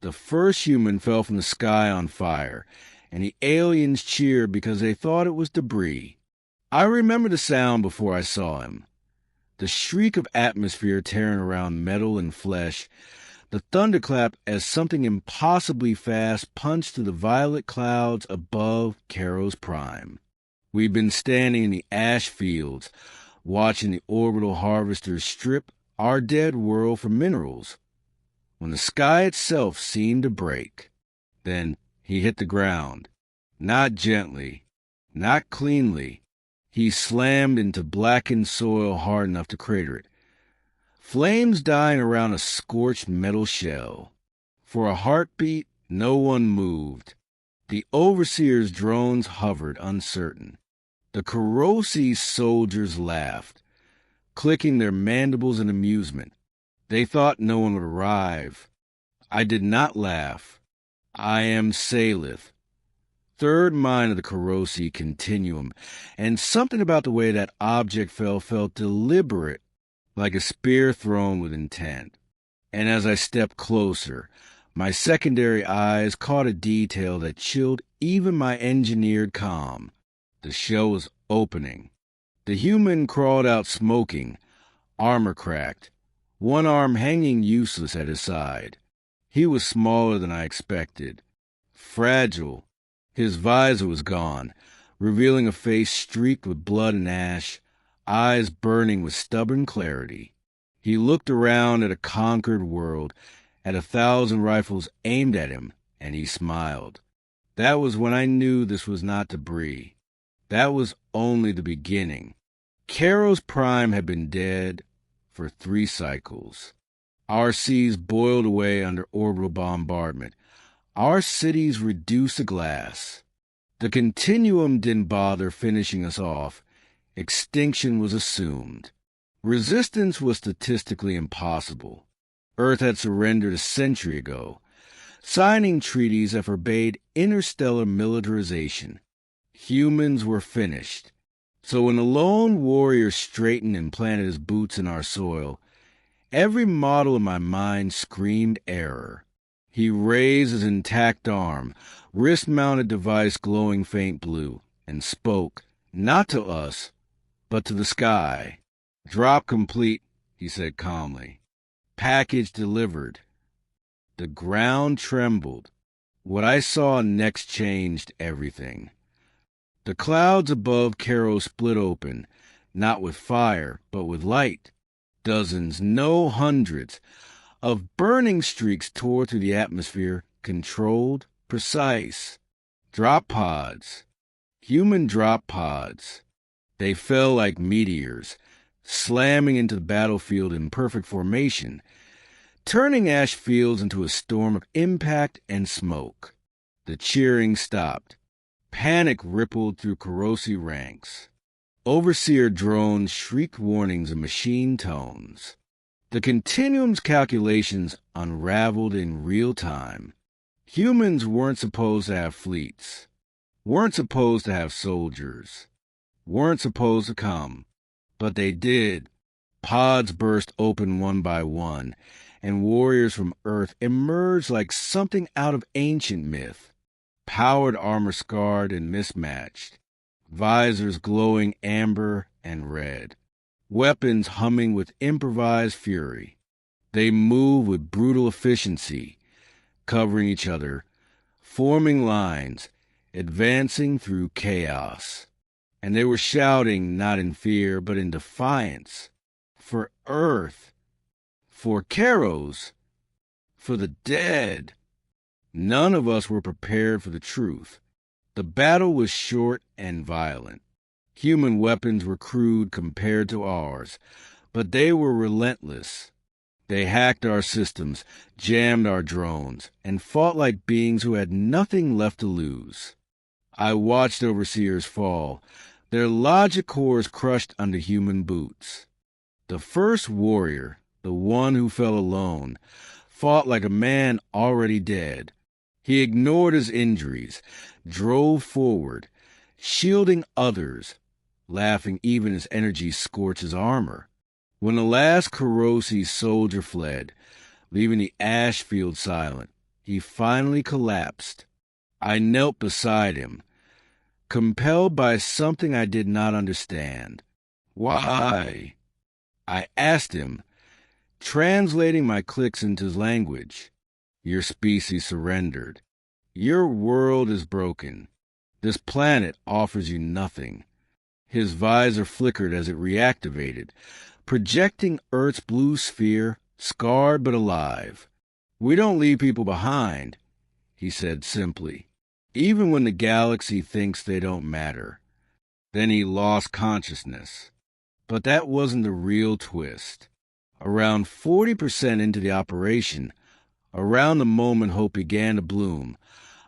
The first human fell from the sky on fire, and the aliens cheered because they thought it was debris. I remember the sound before I saw him. The shriek of atmosphere tearing around metal and flesh, the thunderclap as something impossibly fast punched through the violet clouds above Caro's prime. We'd been standing in the ash fields, watching the orbital harvesters strip our dead world for minerals, when the sky itself seemed to break. Then he hit the ground. Not gently, not cleanly. He slammed into blackened soil hard enough to crater it. Flames dying around a scorched metal shell. For a heartbeat, no one moved. The Overseer's drones hovered, uncertain. The corrosive soldiers laughed, clicking their mandibles in amusement. They thought no one would arrive. I did not laugh. I am Salith, third mind of the corrosive continuum, and something about the way that object felt deliberate, like a spear thrown with intent. And as I stepped closer, my secondary eyes caught a detail that chilled even my engineered calm. The shell was opening. The human crawled out smoking, armor cracked, one arm hanging useless at his side. He was smaller than I expected. Fragile. His visor was gone, revealing a face streaked with blood and ash, eyes burning with stubborn clarity. He looked around at a conquered world, at 1,000 rifles aimed at him, and he smiled. That was when I knew this was not debris. That was only the beginning. Caro's prime had been dead for 3 cycles. Our seas boiled away under orbital bombardment. Our cities reduced to glass. The continuum didn't bother finishing us off. Extinction was assumed. Resistance was statistically impossible. Earth had surrendered a century ago, signing treaties that forbade interstellar militarization. Humans were finished. So when the lone warrior straightened and planted his boots in our soil, every model in my mind screamed error. He raised his intact arm, wrist-mounted device glowing faint blue, and spoke, not to us, but to the sky. "Drop complete," he said calmly. "Package delivered." The ground trembled. What I saw next changed everything. The clouds above Caro split open, not with fire, but with light. Dozens, no hundreds, of burning streaks tore through the atmosphere, controlled, precise. Drop pods. Human drop pods. They fell like meteors, slamming into the battlefield in perfect formation, turning ash fields into a storm of impact and smoke. The cheering stopped. Panic rippled through corrosive ranks. Overseer drones shrieked warnings in machine tones. The continuum's calculations unraveled in real time. Humans weren't supposed to have fleets, weren't supposed to have soldiers, weren't supposed to come. But they did. Pods burst open one by one, and warriors from Earth emerged like something out of ancient myth. Powered armor scarred and mismatched, visors glowing amber and red, weapons humming with improvised fury. They moved with brutal efficiency, covering each other, forming lines, advancing through chaos. And they were shouting not in fear but in defiance. For Earth, for Caros, for the dead. None of us were prepared for the truth. The battle was short and violent. Human weapons were crude compared to ours, but they were relentless. They hacked our systems, jammed our drones, and fought like beings who had nothing left to lose. I watched Overseers fall, their logic cores crushed under human boots. The first warrior, the one who fell alone, fought like a man already dead. He ignored his injuries, drove forward, shielding others, laughing even as energy scorched his armor. When the last corrosive soldier fled, leaving the ash field silent, He finally collapsed. I knelt beside him, compelled by something I did not understand. Why? I asked him, translating my clicks into his language. Your species surrendered. Your world is broken. This planet offers you nothing. His visor flickered as it reactivated, projecting Earth's blue sphere, scarred but alive. We don't leave people behind, he said simply, even when the galaxy thinks they don't matter. Then he lost consciousness. But that wasn't the real twist. Around 40% into the operation, around the moment hope began to bloom,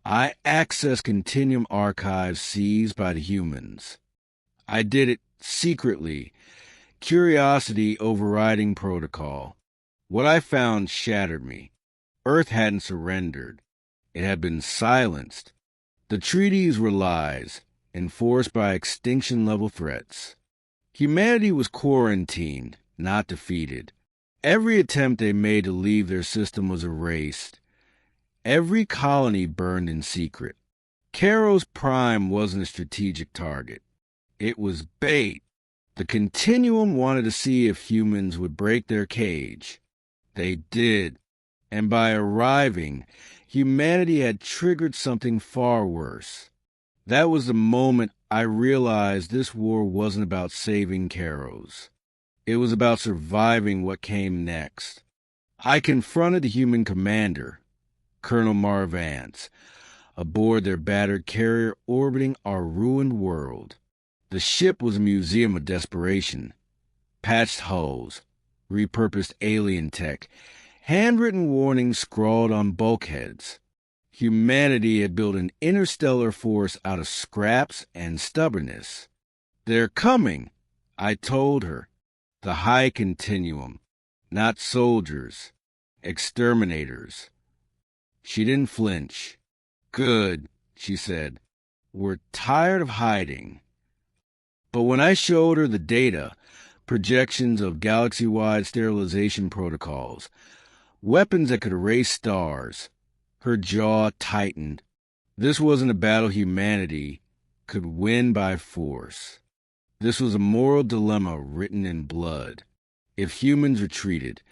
I accessed Continuum archives seized by the humans. I did it secretly, curiosity overriding protocol. What I found shattered me. Earth hadn't surrendered. It had been silenced. The treaties were lies, enforced by extinction-level threats. Humanity was quarantined, not defeated. Every attempt they made to leave their system was erased. Every colony burned in secret. Caro's Prime wasn't a strategic target. It was bait. The Continuum wanted to see if humans would break their cage. They did. And by arriving, humanity had triggered something far worse. That was the moment I realized this war wasn't about saving Caros. It was about surviving what came next. I confronted the human commander, Colonel Marvance, aboard their battered carrier orbiting our ruined world. The ship was a museum of desperation. Patched hulls, repurposed alien tech, handwritten warnings scrawled on bulkheads. Humanity had built an interstellar force out of scraps and stubbornness. They're coming, I told her. The high continuum, not soldiers, exterminators. She didn't flinch. Good, she said. We're tired of hiding. But when I showed her the data, projections of galaxy-wide sterilization protocols, weapons that could erase stars, her jaw tightened. This wasn't a battle humanity could win by force. This was a moral dilemma written in blood. If humans retreated,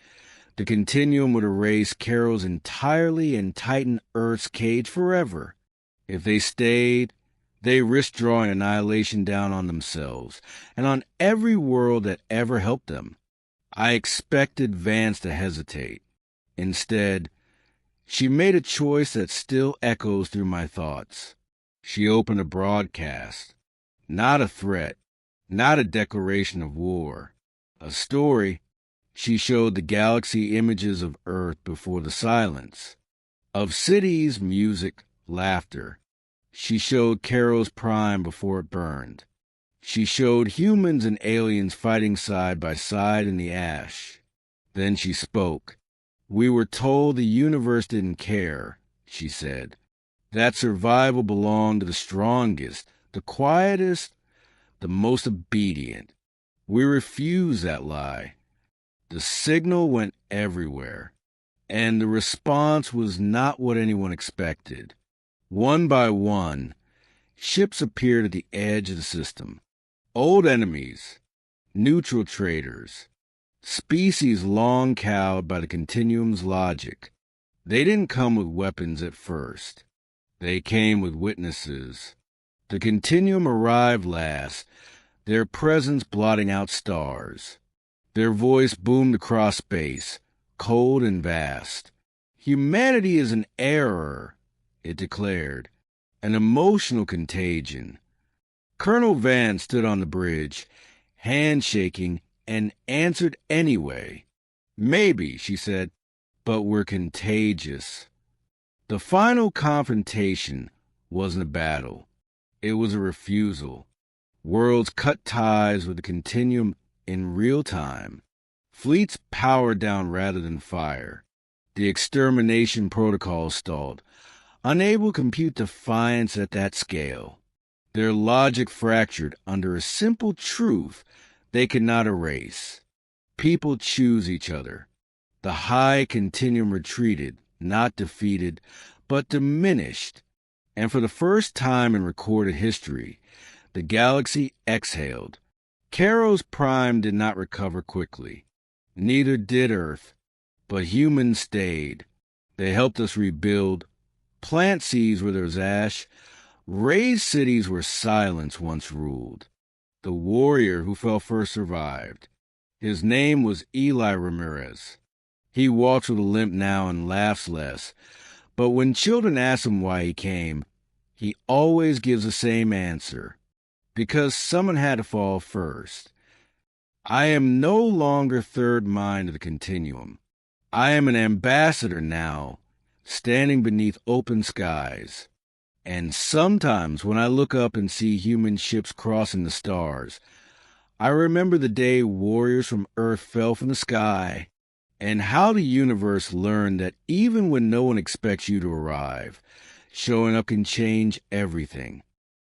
the Continuum would erase Caro's entirely and tighten Earth's cage forever. If they stayed, they risked drawing annihilation down on themselves and on every world that ever helped them. I expected Vance to hesitate. Instead, she made a choice that still echoes through my thoughts. She opened a broadcast. Not a threat, not a declaration of war. A story. She showed the galaxy images of Earth before the silence, of cities, music, laughter. She showed Caro's Prime before it burned. She showed humans and aliens fighting side by side in the ash. Then she spoke. We were told the universe didn't care, she said. That survival belonged to the strongest, the quietest, the most obedient. We refused that lie. The signal went everywhere, and the response was not what anyone expected. One by one, ships appeared at the edge of the system. Old enemies, neutral traders, species long cowed by the Continuum's logic. They didn't come with weapons at first. They came with witnesses. The Continuum arrived last, their presence blotting out stars. Their voice boomed across space, cold and vast. Humanity is an error, it declared, an emotional contagion. Colonel Van stood on the bridge, handshaking, and answered anyway. Maybe, she said, but we're contagious. The final confrontation wasn't a battle. It was a refusal. Worlds cut ties with the Continuum in real time. Fleets powered down rather than fire. The extermination protocol stalled, unable to compute defiance at that scale. Their logic fractured under a simple truth they could not erase. People choose each other. The high Continuum retreated, not defeated, but diminished. And for the first time in recorded history, the galaxy exhaled. Caro's prime did not recover quickly. Neither did Earth, but humans stayed. They helped us rebuild, plant seeds where there was ash, raise cities where silence once ruled. The warrior who fell first survived. His name was Eli Ramirez. He walks with a limp now and laughs less, but when children ask him why he came, he always gives the same answer. Because someone had to fall first. I am no longer third mind of the continuum. I am an ambassador now, standing beneath open skies. And sometimes when I look up and see human ships crossing the stars, I remember the day warriors from Earth fell from the sky, and how the universe learned that even when no one expects you to arrive, showing up can change everything.